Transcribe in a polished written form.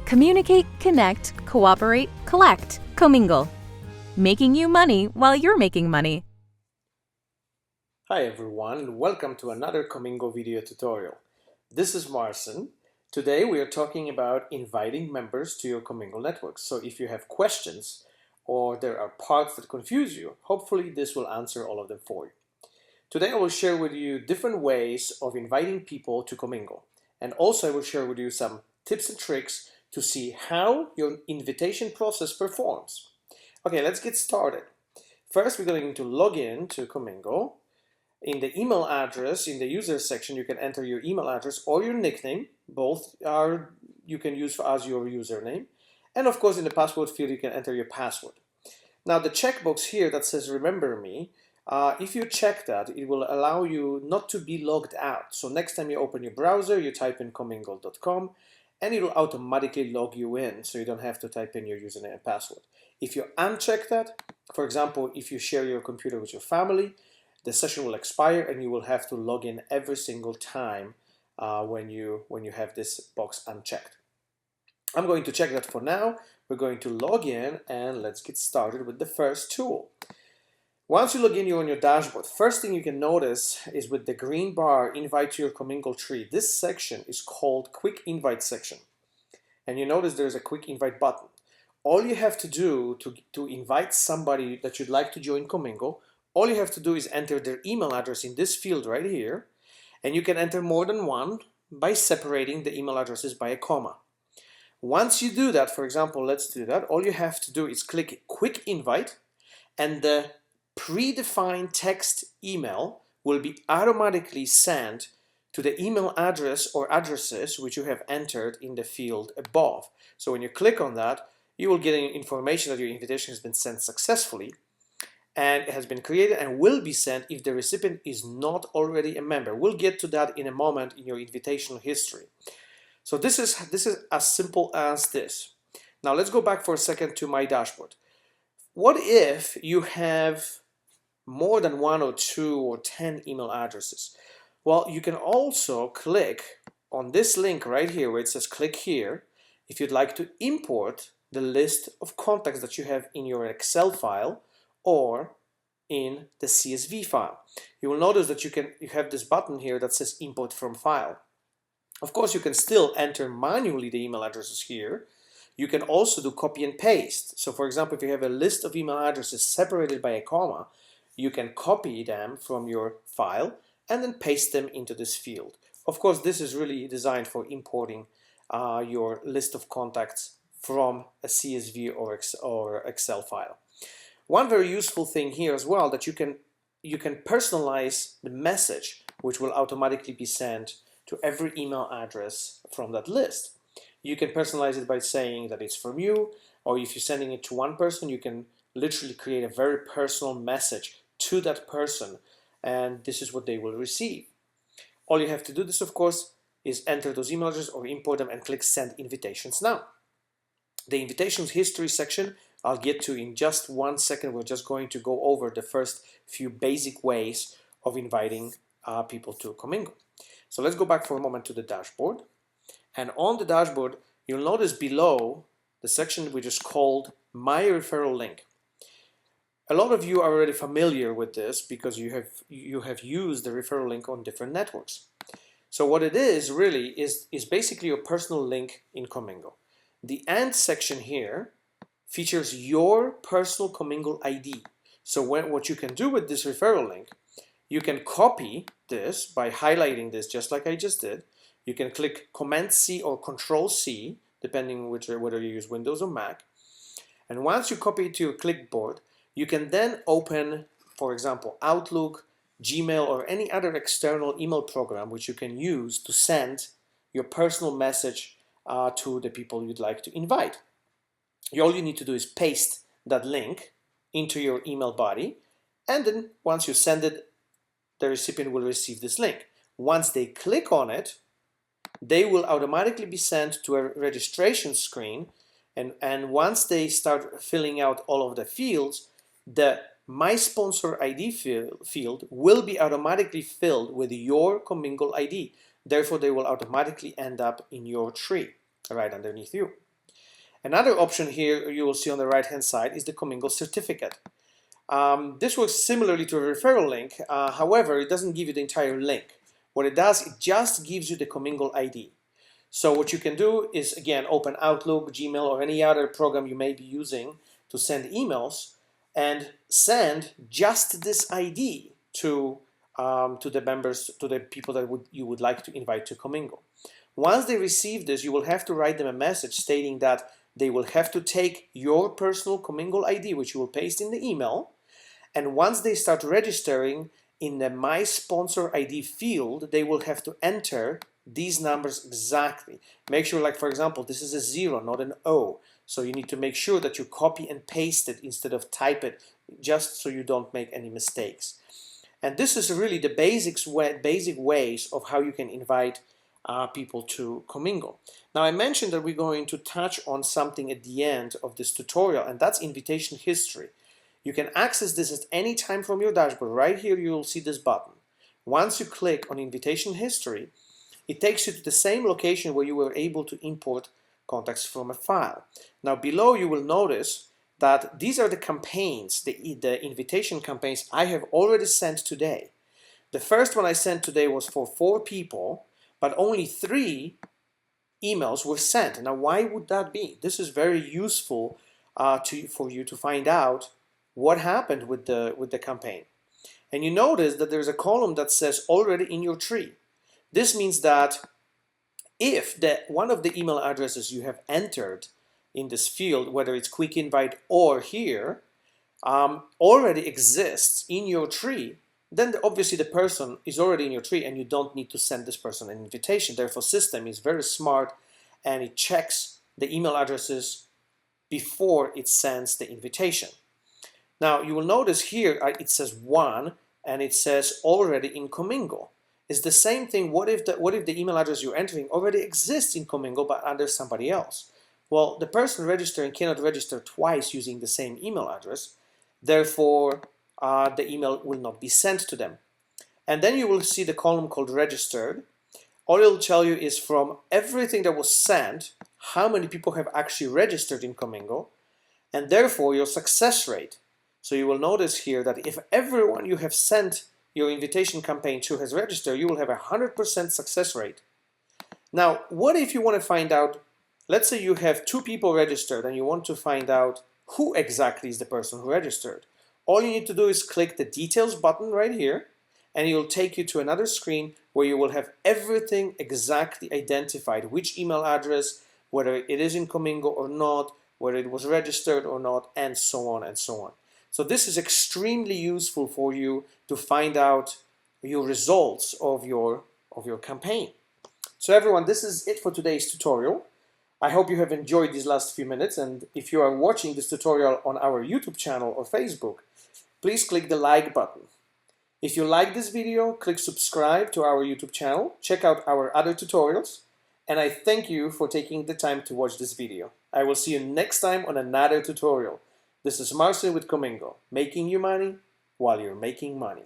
Communicate, connect, cooperate, collect. Commingle. Making you money while you're making money. Hi everyone, and welcome to another Commingle video tutorial. This is Marcin. Today we are talking about inviting members to your Commingle network. So if you have questions or there are parts that confuse you, hopefully this will answer all of them for you. Today I will share with you different ways of inviting people to Commingle. And also I will share with you some tips and tricks to see how your invitation process performs. Okay, let's get started. First, we're going to log in to Commingle. In the email address, in the user section, you can enter your email address or your nickname. Both are you can use as your username. And of course, in the password field, you can enter your password. Now, the checkbox here that says remember me, if you check that, it will allow you not to be logged out. So next time you open your browser, you type in comingl.com and it will automatically log you in, so you don't have to type in your username and password. If you uncheck that, for example, if you share your computer with your family, the session will expire and you will have to log in every single time when you have this box unchecked. I'm going to check that for now. We're going to log in and let's get started with the first tool. Once you log in, you're on your dashboard. First thing you can notice is with the green bar, invite to your Commingle tree. This section is called quick invite section. And you notice there's a quick invite button. All you have to do to invite somebody that you'd like to join Commingle, all you have to do is enter their email address in this field right here. And you can enter more than one by separating the email addresses by a comma. Once you do that, for example, let's do that. All you have to do is click quick invite and the predefined text email will be automatically sent to the email address or addresses which you have entered in the field above. So when you click on that, you will get information that your invitation has been sent successfully and it has been created and will be sent if the recipient is not already a member. We'll get to that in a moment in your invitational history. So this is as simple as this. Now let's go back for a second to my dashboard. What if you have more than 1 or 2 or 10 email addresses? Well, you can also click on this link right here where it says click here if you'd like to import the list of contacts that you have in your Excel file or in the CSV file. You will notice that you have this button here that says import from file. Of course, you can still enter manually the email addresses here. You can also do copy and paste. So for example, if you have a list of email addresses separated by a comma, you can copy them from your file and then paste them into this field. Of course, this is really designed for importing your list of contacts from a CSV or Excel file. One very useful thing here as well, that you can personalize the message, which will automatically be sent to every email address from that list. You can personalize it by saying that it's from you, or if you're sending it to one person, you can literally create a very personal message to that person, and this is what they will receive. All you have to do this, of course, is enter those email addresses or import them and click send invitations now. The invitations history section I'll get to in just 1 second. We're just going to go over the first few basic ways of inviting people to Commingle. So let's go back for a moment to the dashboard. And on the dashboard, you'll notice below the section which is called My Referral Link. A lot of you are already familiar with this because you have used the referral link on different networks. So what it is really is basically your personal link in Commingle. The and section here features your personal Commingle ID. So what you can do with this referral link, you can copy this by highlighting this just like I just did. You can click Command C or Control C, depending whether you use Windows or Mac. And once you copy it to your clipboard, you can then open, for example, Outlook, Gmail, or any other external email program which you can use to send your personal message to the people you'd like to invite. All you need to do is paste that link into your email body, and then once you send it, the recipient will receive this link. Once they click on it, they will automatically be sent to a registration screen, and once they start filling out all of the fields, the My Sponsor ID field will be automatically filled with your Commingle ID. Therefore, they will automatically end up in your tree right underneath you. Another option here you will see on the right hand side is the Commingle certificate. This works similarly to a referral link, however it doesn't give you the entire link. What it does, it just gives you the Commingle ID. So what you can do is, again, open Outlook, Gmail, or any other program you may be using to send emails and send just this ID to the members, to the people that you would like to invite to Commingle. Once they receive this, you will have to write them a message stating that they will have to take your personal Commingle ID, which you will paste in the email, and once they start registering in the My Sponsor ID field, they will have to enter these numbers exactly. Make sure, like for example, this is a 0, not an O. So you need to make sure that you copy and paste it instead of type it, just so you don't make any mistakes. And this is really the basic ways of how you can invite people to Commingle. Now I mentioned that we're going to touch on something at the end of this tutorial, and that's invitation history. You can access this at any time from your dashboard. Right here you will see this button. Once you click on invitation history, it takes you to the same location where you were able to import contacts from a file. Now below you will notice that these are the campaigns, the invitation campaigns I have already sent today. The first one I sent today was for 4 people, but only 3 emails were sent. Now why would that be? This is very useful for you to find out what happened with the campaign. And you notice that there's a column that says already in your tree. This means that if one of the email addresses you have entered in this field, whether it's quick invite or here, already exists in your tree, then obviously the person is already in your tree and you don't need to send this person an invitation. Therefore, system is very smart and it checks the email addresses before it sends the invitation. Now you will notice here it says 1 and it says already in Commingle. It's the same thing. What if the email address you're entering already exists in Commingle but under somebody else? Well, the person registering cannot register twice using the same email address. Therefore, the email will not be sent to them. And then you will see the column called registered. All it will tell you is from everything that was sent, how many people have actually registered in Commingle, and therefore your success rate. So you will notice here that if everyone you have sent your invitation campaign to has registered, you will have a 100% success rate. Now, what if you want to find out, let's say you have 2 people registered and you want to find out who exactly is the person who registered. All you need to do is click the details button right here and it will take you to another screen where you will have everything exactly identified, which email address, whether it is in Commingle or not, whether it was registered or not, and so on and so on. So this is extremely useful for you to find out your results of your campaign. So everyone, this is it for today's tutorial. I hope you have enjoyed these last few minutes, and if you are watching this tutorial on our YouTube channel or Facebook, please click the like button. If you like this video, click subscribe to our YouTube channel, check out our other tutorials, and I thank you for taking the time to watch this video. I will see you next time on another tutorial. This is Marcin with Commingle, making you money while you're making money.